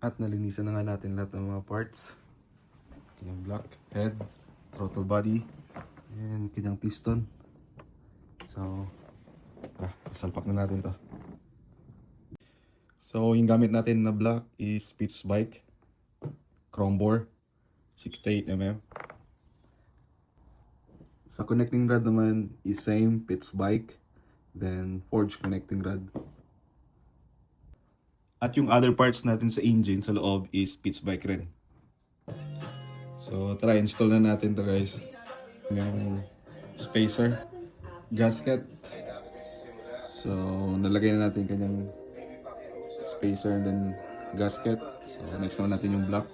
At nalinisan na nga natin lahat ng mga parts. Kanyang block, head, throttle body, and kanyang piston. So, salpak na natin to. So, yung gamit natin na block is Pitts Bike Chrome bore 68mm. Sa connecting rod naman is same Pitts Bike, then forged connecting rod. At yung other parts natin sa engine sa loob is Pitts Bike rin. So tara, install na natin to guys. Yung spacer, gasket. So nalagay na natin kanyang spacer and then gasket. So next naman natin yung block.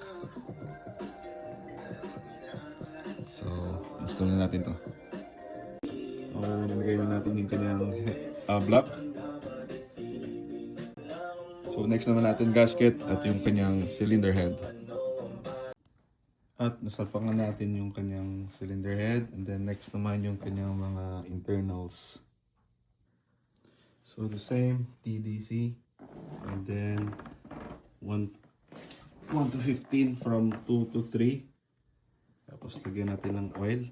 So install na natin to. So nalagay na natin yung kanyang block. So next naman natin gasket at yung kanyang cylinder head. At nasalpak na natin yung kanyang cylinder head, and then next naman yung kanyang mga internals. So the same TDC, and then 1 to 15 from 2 to 3. Tapos lagyan natin ng oil.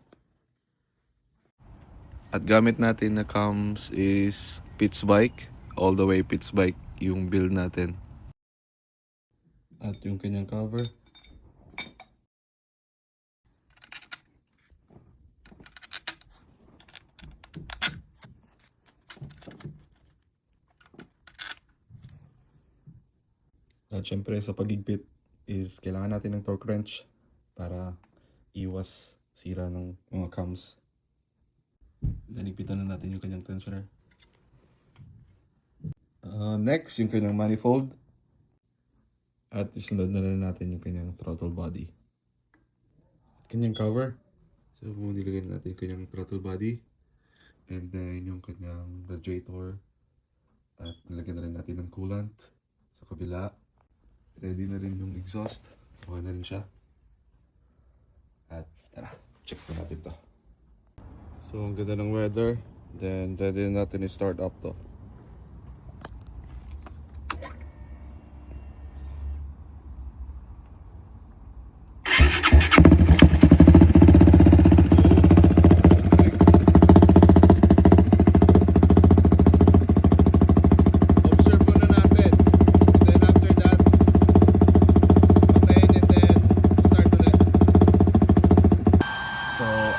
At gamit natin na cams is Pitts Bike, all the way Pitts Bike yung build natin. At yung kanyang cover. At syempre sa pagigpit is kailangan natin ng torque wrench para iwas sira ng mga cams. Nanigpitan na natin yung kanyang tensioner. Next, yung kanyang manifold. At isunod na rin natin yung kanyang throttle body. At kanyang cover. So nilagay na natin yung kanyang throttle body. And then yung kanyang radiator. At nilagyan na rin natin ng coolant sa kabila. Ready na rin yung exhaust. Okay na rin siya. At tara, check na natin to. So ang ganda ng weather. Then ready na natin i-start up to.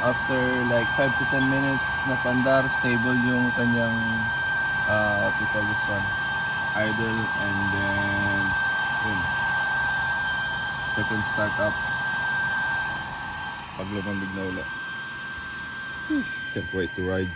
After like 5 to 10 minutes na pandar, stable yung kanyang what we call this one, idle, and then yun, second start up pag lumambig na ulit. Can't wait to ride.